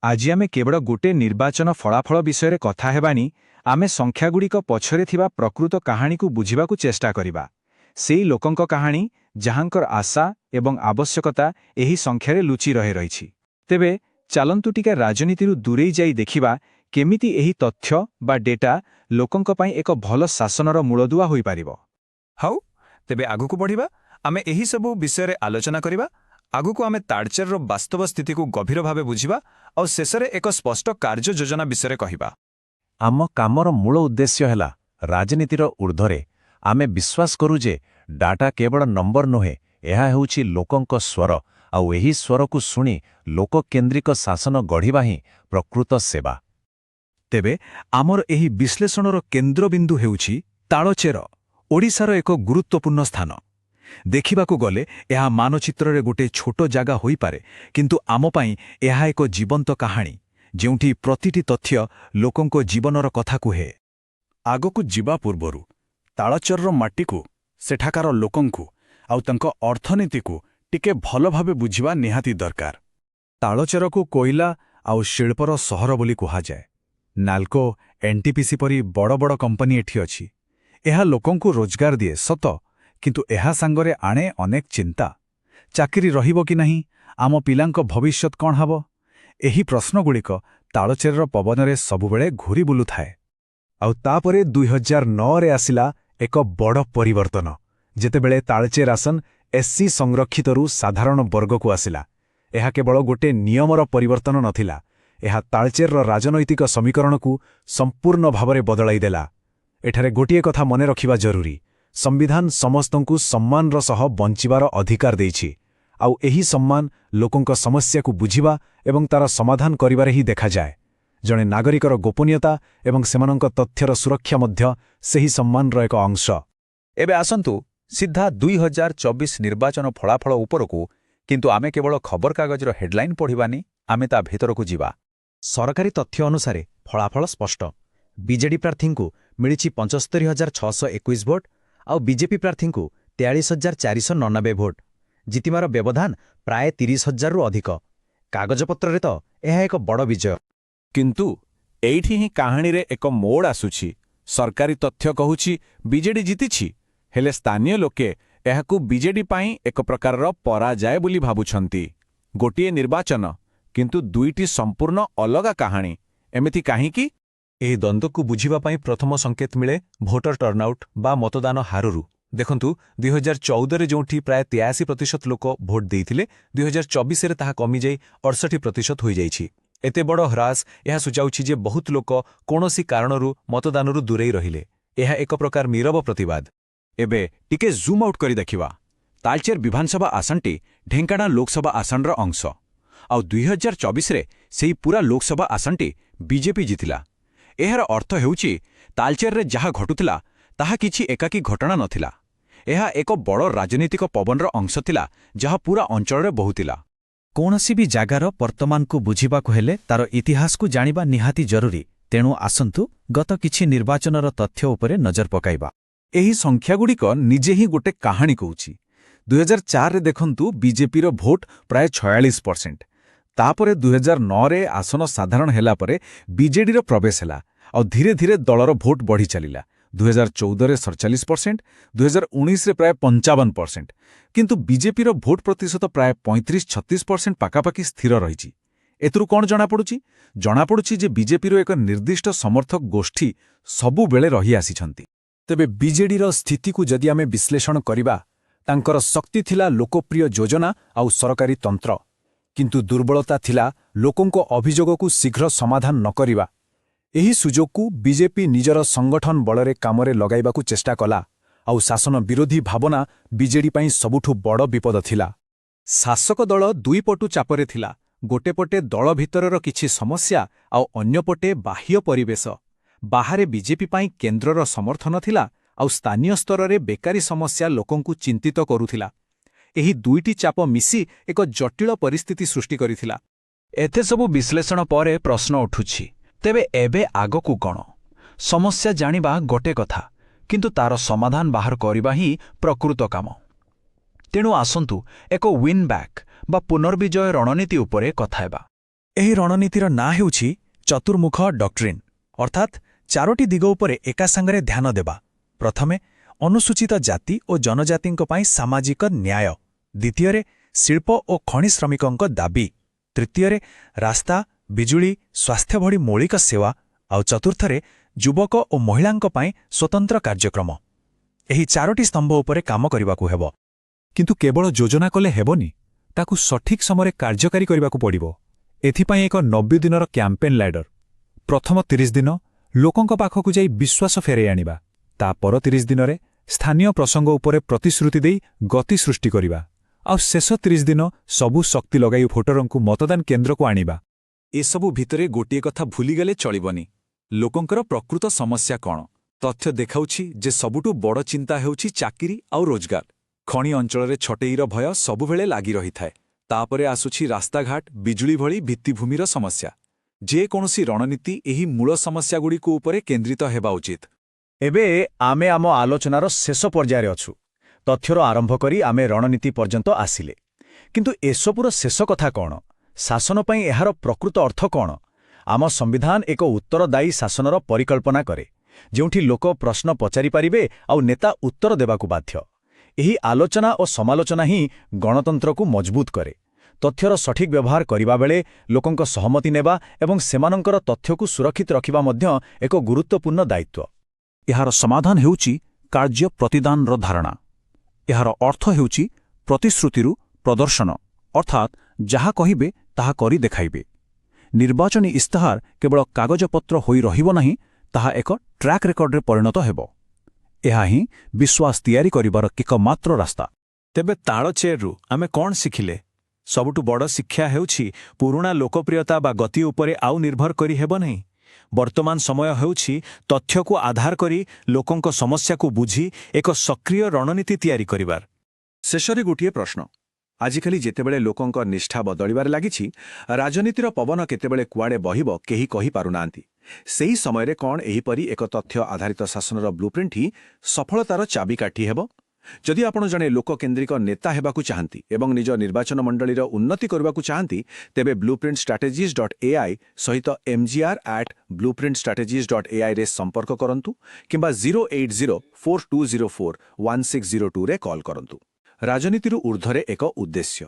ଆଜି ଆମେ କେବଳ ଗୋଟେ ନିର୍ବାଚନ ଫଳାଫଳ ବିଷୟରେ କଥା ହେବାନି, ଆମେ ସଂଖ୍ୟାଗୁଡ଼ିକ ପଛରେ ଥିବା ପ୍ରକୃତ କାହାଣୀକୁ ବୁଝିବାକୁ ଚେଷ୍ଟା କରିବା। ସେଇ ଲୋକଙ୍କ କାହାଣୀ ଯାହାଙ୍କର ଆଶା ଏବଂ ଆବଶ୍ୟକତା ଏହି ସଂଖ୍ୟାରେ ଲୁଚି ରହିଛି। ତେବେ ଚାଲନ୍ତୁ ଟିକେ ରାଜନୀତିରୁ ଦୂରେଇ ଯାଇ ଦେଖିବା କେମିତି ଏହି ତଥ୍ୟ ବା ଡେଟା ଲୋକଙ୍କ ପାଇଁ ଏକ ଭଲ ଶାସନର ମୂଳଦୁଆ ହୋଇପାରିବ। ହଉ, ତେବେ ଆଗକୁ ବଢ଼ିବା। ଆମେ ଏହି ସବୁ ବିଷୟରେ ଆଲୋଚନା କରିବା। ଆଗକୁ ଆମେ ତାଳଚେରର ବାସ୍ତବ ସ୍ଥିତିକୁ ଗଭୀର ଭାବେ ବୁଝିବା ଆଉ ଶେଷରେ ଏକ ସ୍ପଷ୍ଟ କାର୍ଯ୍ୟ ଯୋଜନା ବିଷୟରେ କହିବା। ଆମ କାମର ମୂଳ ଉଦ୍ଦେଶ୍ୟ ହେଲା ରାଜନୀତିର ଊର୍ଦ୍ଧ୍ୱରେ ଆମେ ବିଶ୍ୱାସ କରୁ ଯେ ଡାଟା କେବଳ ନମ୍ବର ନୁହେଁ, ଏହା ହେଉଛି ଲୋକଙ୍କ ସ୍ୱର, ଆଉ ଏହି ସ୍ୱରକୁ ଶୁଣି ଲୋକକେନ୍ଦ୍ରିକ ଶାସନ ଗଢ଼ିବା ହିଁ ପ୍ରକୃତ ସେବା। ତେବେ ଆମର ଏହି ବିଶ୍ଳେଷଣର କେନ୍ଦ୍ରବିନ୍ଦୁ ହେଉଛି ତାଳଚେର, ଓଡ଼ିଶାର ଏକ ଗୁରୁତ୍ୱପୂର୍ଣ୍ଣ ସ୍ଥାନ। ଦେଖିବାକୁ ଗଲେ ଏହା ମାନଚିତ୍ରରେ ଗୋଟେ ଛୋଟ ଜାଗା ହୋଇପାରେ, କିନ୍ତୁ ଆମ ପାଇଁ ଏହା ଏକ ଜୀବନ୍ତ କାହାଣୀ, ଯେଉଁଠି ପ୍ରତିଟି ତଥ୍ୟ ଲୋକଙ୍କ ଜୀବନର କଥା କୁହେ। ଆଗକୁ ଯିବା ପୂର୍ବରୁ ତାଳଚେରର ମାଟିକୁ, ସେଠାକାର ଲୋକଙ୍କୁ ଆଉ ତାଙ୍କ ଅର୍ଥନୀତିକୁ ଟିକେ ଭଲ ଭାବେ ବୁଝିବା ନିହାତି ଦରକାର। ତାଳଚେରକୁ କୋଇଲା ଆଉ ଶିଳ୍ପର ସହର ବୋଲି କୁହାଯାଏ। ନାଲ୍କୋ, ଏନ୍ଟିପିସି ପରି ବଡ଼ ବଡ଼ କମ୍ପାନୀ ଏଠି ଅଛି। ଏହା ଲୋକଙ୍କୁ ରୋଜଗାର ଦିଏ ସତ, କିନ୍ତୁ ଏହା ସାଙ୍ଗରେ ଆଣେ ଅନେକ ଚିନ୍ତା। ଚାକିରି ରହିବ କି ନାହିଁ, ଆମ ପିଲାଙ୍କ ଭବିଷ୍ୟତ କ'ଣ ହେବ? ଏହି ପ୍ରଶ୍ନଗୁଡ଼ିକ ତାଳଚେରର ପବନରେ ସବୁବେଳେ ଘୂରି ବୁଲୁଥାଏ। ଆଉ ତାପରେ 2009ରେ ଆସିଲା ଏକ ବଡ଼ ପରିବର୍ତ୍ତନ, ଯେତେବେଳେ ତାଳଚେର ଆସନ ଏସ୍ସି ସଂରକ୍ଷିତରୁ ସାଧାରଣ ବର୍ଗକୁ ଆସିଲା। ଏହା କେବଳ ଗୋଟେ ନିୟମର ପରିବର୍ତ୍ତନ ନଥିଲା, ଏହା ତାଳଚେରର ରାଜନୈତିକ ସମୀକରଣକୁ ସମ୍ପୂର୍ଣ୍ଣ ଭାବରେ ବଦଳାଇ ଦେଲା। ଏଠାରେ ଗୋଟିଏ କଥା ମନେ ରଖିବା ଜରୁରୀ, ସମ୍ବିଧାନ ସମସ୍ତଙ୍କୁ ସମ୍ମାନର ସହ ବଞ୍ଚିବାର ଅଧିକାର ଦେଇଛି, ଆଉ ଏହି ସମ୍ମାନ ଲୋକଙ୍କ ସମସ୍ୟାକୁ ବୁଝିବା ଏବଂ ତାର ସମାଧାନ କରିବାରେ ହିଁ ଦେଖାଯାଏ। ଜଣେ ନାଗରିକର ଗୋପନୀୟତା ଏବଂ ସେମାନଙ୍କ ତଥ୍ୟର ସୁରକ୍ଷା ମଧ୍ୟ ସେହି ସମ୍ମାନର ଏକ ଅଂଶ। ଏବେ ଆସନ୍ତୁ ସିଧା 2024 ନିର୍ବାଚନ ଫଳାଫଳ ଉପରକୁ, କିନ୍ତୁ ଆମେ କେବଳ ଖବରକାଗଜର ହେଡ୍ଲାଇନ୍ ପଢ଼ିବାନି, ଆମେ ତା ଭିତରକୁ ଯିବା। ସରକାରୀ ତଥ୍ୟ ଅନୁସାରେ ଫଳାଫଳ ସ୍ପଷ୍ଟ। ବିଜେଡି ପ୍ରାର୍ଥୀଙ୍କୁ ମିଳିଛି 75,621 ଭୋଟ ଆଉ ବିଜେପି ପ୍ରାର୍ଥୀଙ୍କୁ 43,490 ଭୋଟ। ଜିତିବାର ବ୍ୟବଧାନ ପ୍ରାୟ 30,000ରୁ ଅଧିକ। କାଗଜପତ୍ରରେ ତ ଏହା ଏକ ବଡ଼ ବିଜୟ। କିନ୍ତୁ ଏଇଠି ହିଁ କାହାଣୀରେ ଏକ ମୋଡ଼ ଆସୁଛି। ସରକାରୀ ତଥ୍ୟ କହୁଛି ବିଜେଡି ଜିତିଛି, ହେଲେ ସ୍ଥାନୀୟ ଲୋକେ ଏହାକୁ ବିଜେଡି ପାଇଁ ଏକ ପ୍ରକାରର ପରାଜୟ ବୋଲି ଭାବୁଛନ୍ତି। ଗୋଟିଏ ନିର୍ବାଚନ, କିନ୍ତୁ ଦୁଇଟି ସମ୍ପୂର୍ଣ୍ଣ ଅଲଗା କାହାଣୀ। ଏମିତି କାହିଁକି? ଏହି ଦ୍ୱନ୍ଦ୍ୱକୁ ବୁଝିବା ପାଇଁ ପ୍ରଥମ ସଂକେତ ମିଳେ ଭୋଟର ଟର୍ଣ୍ଣଆଉଟ୍ ବା ମତଦାନ ହାରରୁ। ଦେଖନ୍ତୁ, 2014ରେ ଯେଉଁଠି ପ୍ରାୟ 83% ଲୋକ ଭୋଟ ଦେଇଥିଲେ, 2024ରେ ତାହା କମିଯାଇ 68% ହୋଇଯାଇଛି। ଏତେ ବଡ଼ ହ୍ରାସ ଏହା ସୂଚାଉଛି ଯେ ବହୁତ ଲୋକ କୌଣସି କାରଣରୁ ମତଦାନରୁ ଦୂରେଇ ରହିଲେ। ଏହା ଏକ ପ୍ରକାର ନୀରବ ପ୍ରତିବାଦ। ଏବେ ଟିକେ ଜୁମ୍ ଆଉଟ୍ କରି ଦେଖିବା। ତାଳଚେର ବିଧାନସଭା ଆସନଟି ଢେଙ୍କାନାଳ ଲୋକସଭା ଆସନର ଅଂଶ, ଆଉ 2024ରେ ସେହି ପୁରା ଲୋକସଭା ଆସନଟି ବିଜେପି ଜିତିଲା। ଏହାର ଅର୍ଥ ହେଉଛି ତାଳଚେରରେ ଯାହା ଘଟୁଥିଲା ତାହା କିଛି ଏକାକୀ ଘଟଣା ନଥିଲା। ଏହା ଏକ ବଡ଼ ରାଜନୈତିକ ପବନର ଅଂଶ ଥିଲା, ଯାହା ପୁରା ଅଞ୍ଚଳରେ ବହୁଥିଲା। କୌଣସି ବି ଜାଗାର ବର୍ତ୍ତମାନକୁ ବୁଝିବାକୁ ହେଲେ ତାର ଇତିହାସକୁ ଜାଣିବା ନିହାତି ଜରୁରୀ। ତେଣୁ ଆସନ୍ତୁ ଗତ କିଛି ନିର୍ବାଚନର ତଥ୍ୟ ଉପରେ ନଜର ପକାଇବା। ଏହି ସଂଖ୍ୟାଗୁଡ଼ିକ ନିଜେ ହିଁ ଗୋଟେ କାହାଣୀ କହୁଛି। 2004ରେ ଦେଖନ୍ତୁ, ବିଜେପିର ଭୋଟ ପ୍ରାୟ 46%। ତାପରେ 2009ରେ ଆସନ ସାଧାରଣ ହେଲା ପରେ ବିଜେଡିର ପ୍ରବେଶ ହେଲା, ଆଉ ଧୀରେ ଧୀରେ ଦଳର ଭୋଟ ବଢ଼ି ଚାଲିଲା। 2014ରେ 47%, 2019ରେ ପ୍ରାୟ 55%। କିନ୍ତୁ ବିଜେପିର ଭୋଟ ପ୍ରତିଶତ ପ୍ରାୟ 35-36% ପାଖାପାଖି ସ୍ଥିର ରହିଛି। ଏଥିରୁ କ'ଣ ଜଣାପଡ଼ୁଛି? ଜଣାପଡ଼ୁଛି ଯେ ବିଜେପିର ଏକ ନିର୍ଦ୍ଦିଷ୍ଟ ସମର୍ଥକ ଗୋଷ୍ଠୀ ସବୁବେଳେ ରହିଆସିଛନ୍ତି। ତେବେ ବିଜେଡିର ସ୍ଥିତିକୁ ଯଦି ଆମେ ବିଶ୍ଳେଷଣ କରିବା, ତାଙ୍କର ଶକ୍ତି ଥିଲା ଲୋକପ୍ରିୟ ଯୋଜନା ଆଉ ସରକାରୀ ତନ୍ତ୍ର, କିନ୍ତୁ ଦୁର୍ବଳତା ଥିଲା ଲୋକଙ୍କ ଅଭିଯୋଗକୁ ଶୀଘ୍ର ସମାଧାନ ନ କରିବା। ଏହି ସୁଯୋଗକୁ ବିଜେପି ନିଜର ସଂଗଠନ ବଳରେ କାମରେ ଲଗାଇବାକୁ ଚେଷ୍ଟା କଲା, ଆଉ ଶାସନ ବିରୋଧୀ ଭାବନା ବିଜେଡି ପାଇଁ ସବୁଠୁ ବଡ଼ ବିପଦ ଥିଲା। ଶାସକ ଦଳ ଦୁଇପଟୁ ଚାପରେ ଥିଲା। ଗୋଟେ ପଟେ ଦଳ ଭିତରର କିଛି ସମସ୍ୟା, ଆଉ ଅନ୍ୟପଟେ ବାହ୍ୟ ପରିବେଶ। ବାହାରେ ବିଜେପି ପାଇଁ କେନ୍ଦ୍ରର ସମର୍ଥନ ଥିଲା, ଆଉ ସ୍ଥାନୀୟ ସ୍ତରରେ ବେକାରୀ ସମସ୍ୟା ଲୋକଙ୍କୁ ଚିନ୍ତିତ କରୁଥିଲା। ଏହି ଦୁଇଟି ଚାପ ମିଶି ଏକ ଜଟିଳ ପରିସ୍ଥିତି ସୃଷ୍ଟି କରିଥିଲା। ଏତେ ସବୁ ବିଶ୍ଳେଷଣ ପରେ ପ୍ରଶ୍ନ ଉଠୁଛି, ତେବେ ଏବେ ଆଗକୁ କ'ଣ? ସମସ୍ୟା ଜାଣିବା ଗୋଟେ କଥା, କିନ୍ତୁ ତାର ସମାଧାନ ବାହାର କରିବା ହିଁ ପ୍ରକୃତ କାମ। ତେଣୁ ଆସନ୍ତୁ ଏକ ୱିନ୍ ବ୍ୟାକ୍ ବା ପୁନର୍ବିଜୟ ରଣନୀତି ଉପରେ କଥା ହେବା। ଏହି ରଣନୀତିର ନାଁ ହେଉଛି ଚତୁର୍ମୁଖ ଡକ୍ଟ୍ରିନ୍, ଅର୍ଥାତ୍ ଚାରୋଟି ଦିଗ ଉପରେ ଏକା ସାଙ୍ଗରେ ଧ୍ୟାନ ଦେବା। ପ୍ରଥମେ ଅନୁସୂଚିତ ଜାତି ଓ ଜନଜାତିଙ୍କ ପାଇଁ ସାମାଜିକ ନ୍ୟାୟ, ଦ୍ୱିତୀୟରେ ଶିଳ୍ପ ଓ ଖଣି ଶ୍ରମିକଙ୍କ ଦାବି, ତୃତୀୟରେ ରାସ୍ତା, ବିଜୁଳି, ସ୍ୱାସ୍ଥ୍ୟ ଭଳି ମୌଳିକ ସେବା, ଆଉ ଚତୁର୍ଥରେ ଯୁବକ ଓ ମହିଳାଙ୍କ ପାଇଁ ସ୍ୱତନ୍ତ୍ର କାର୍ଯ୍ୟକ୍ରମ। ଏହି ଚାରୋଟି ସ୍ତମ୍ଭ ଉପରେ କାମ କରିବାକୁ ହେବ। କିନ୍ତୁ କେବଳ ଯୋଜନା କଲେ ହେବନି, ତାକୁ ସଠିକ୍ ସମୟରେ କାର୍ଯ୍ୟକାରୀ କରିବାକୁ ପଡ଼ିବ। ଏଥିପାଇଁ ଏକ 90 ଦିନର କ୍ୟାମ୍ପେନ୍ ଲାଇଡର। ପ୍ରଥମ 30 ଦିନ ଲୋକଙ୍କ ପାଖକୁ ଯାଇ ବିଶ୍ୱାସ ଫେରାଇ ଆଣିବା। ତା ପର 30 ଦିନରେ ସ୍ଥାନୀୟ ପ୍ରସଙ୍ଗ ଉପରେ ପ୍ରତିଶ୍ରୁତି ଦେଇ ଗତି ସୃଷ୍ଟି କରିବା। ଆଉ ଶେଷ 30 ଦିନ ସବୁ ଶକ୍ତି ଲଗାଇ ଭୋଟରଙ୍କୁ ମତଦାନ କେନ୍ଦ୍ରକୁ ଆଣିବା। ଏସବୁ ଭିତରେ ଗୋଟିଏ କଥା ଭୁଲିଗଲେ ଚଳିବନି, ଲୋକଙ୍କର ପ୍ରକୃତ ସମସ୍ୟା କ'ଣ। ତଥ୍ୟ ଦେଖାଉଛି ଯେ ସବୁଠୁ ବଡ଼ ଚିନ୍ତା ହେଉଛି ଚାକିରି ଆଉ ରୋଜଗାର। ଖଣି ଅଞ୍ଚଳରେ ଛଟେଇର ଭୟ ସବୁବେଳେ ଲାଗି ରହିଥାଏ। ତାପରେ ଆସୁଛି ରାସ୍ତାଘାଟ, ବିଜୁଳି ଭଳି ଭିତ୍ତିଭୂମିର ସମସ୍ୟା। ଯେକୌଣସି ରଣନୀତି ଏହି ମୂଳ ସମସ୍ୟାଗୁଡ଼ିକୁ ଉପରେ କେନ୍ଦ୍ରିତ ହେବା ଉଚିତ। ଏବେ ଆମେ ଆମ ଆଲୋଚନାର ଶେଷ ପର୍ଯ୍ୟାୟରେ ଅଛୁ। ତଥ୍ୟର ଆରମ୍ଭ କରି ଆମେ ରଣନୀତି ପର୍ଯ୍ୟନ୍ତ ଆସିଲେ। କିନ୍ତୁ ଏସବୁର ଶେଷ କଥା କ'ଣ? ଶାସନ ପାଇଁ ଏହାର ପ୍ରକୃତ ଅର୍ଥ କ'ଣ? ଆମ ସମ୍ବିଧାନ ଏକ ଉତ୍ତରଦାୟୀ ଶାସନର ପରିକଳ୍ପନା କରେ, ଯେଉଁଠି ଲୋକ ପ୍ରଶ୍ନ ପଚାରିପାରିବେ ଆଉ ନେତା ଉତ୍ତର ଦେବାକୁ ବାଧ୍ୟ। ଏହି ଆଲୋଚନା ଓ ସମାଲୋଚନା ହିଁ ଗଣତନ୍ତ୍ରକୁ ମଜବୁତ କରେ। ତଥ୍ୟର ସଠିକ୍ ବ୍ୟବହାର କରିବା ବେଳେ ଲୋକଙ୍କ ସହମତି ନେବା ଏବଂ ସେମାନଙ୍କର ତଥ୍ୟକୁ ସୁରକ୍ଷିତ ରଖିବା ମଧ୍ୟ ଏକ ଗୁରୁତ୍ୱପୂର୍ଣ୍ଣ ଦାୟିତ୍ୱ। ଏହାର ସମାଧାନ ହେଉଛି କାର୍ଯ୍ୟ ପ୍ରତିଦାନର ଧାରଣା। ଏହାର ଅର୍ଥ ହେଉଛି ପ୍ରତିଶ୍ରୁତିରୁ ପ୍ରଦର୍ଶନ, ଅର୍ଥାତ୍ ଯାହା କହିବେ ତାହା କରି ଦେଖାଇବେ। ନିର୍ବାଚନୀ ଇସ୍ତାହାର କେବଳ କାଗଜପତ୍ର ହୋଇ ରହିବ ନାହିଁ, ତାହା ଏକ ଟ୍ରାକ୍ ରେକର୍ଡରେ ପରିଣତ ହେବ। ଏହା ହିଁ ବିଶ୍ୱାସ ତିଆରି କରିବାର ଏକମାତ୍ର ରାସ୍ତା। ତେବେ ତାଳଚେରରୁ ଆମେ କ'ଣ ଶିଖିଲେ? ସବୁଠୁ ବଡ଼ ଶିକ୍ଷା ହେଉଛି ପୁରୁଣା ଲୋକପ୍ରିୟତା ବା ଗତି ଉପରେ ଆଉ ନିର୍ଭର କରି ହେବ ନାହିଁ। ବର୍ତ୍ତମାନ ସମୟ ହେଉଛି ତଥ୍ୟକୁ ଆଧାର କରି ଲୋକଙ୍କ ସମସ୍ୟାକୁ ବୁଝି ଏକ ସକ୍ରିୟ ରଣନୀତି ତିଆରି କରିବାର। ଶେଷରେ ଗୋଟିଏ ପ୍ରଶ୍ନ। ଆଜିକାଲି ଯେତେବେଳେ ଲୋକଙ୍କ ନିଷ୍ଠା ବଦଳିବାରେ ଲାଗିଛି, ରାଜନୀତିର ପବନ କେତେବେଳେ କୁଆଡ଼େ ବହିବ କେହି କହିପାରୁନାହାନ୍ତି। ସେହି ସମୟରେ କ'ଣ ଏହିପରି ଏକ ତଥ୍ୟ ଆଧାରିତ ଶାସନର ବ୍ଲୁପ୍ରିଣ୍ଟ ହିଁ ସଫଳତାର ଚାବିକାଠି ହେବ? ଯଦି ଆପଣ ଜଣେ ଲୋକକେନ୍ଦ୍ରିକ ନେତା ହେବାକୁ ଚାହାନ୍ତି ଏବଂ ନିଜ ନିର୍ବାଚନ ମଣ୍ଡଳୀର ଉନ୍ନତି କରିବାକୁ ଚାହାନ୍ତି, ତେବେ blueprintstrategies.ai ସହିତ mgr@blueprintstrategies.ai ରେ ସମ୍ପର୍କ କରନ୍ତୁ କିମ୍ବା 08042041602ରେ କଲ୍ କରନ୍ତୁ। ରାଜନୀତିରୁ ଊର୍ଦ୍ଧ୍ୱରେ ଏକ ଉଦ୍ଦେଶ୍ୟ।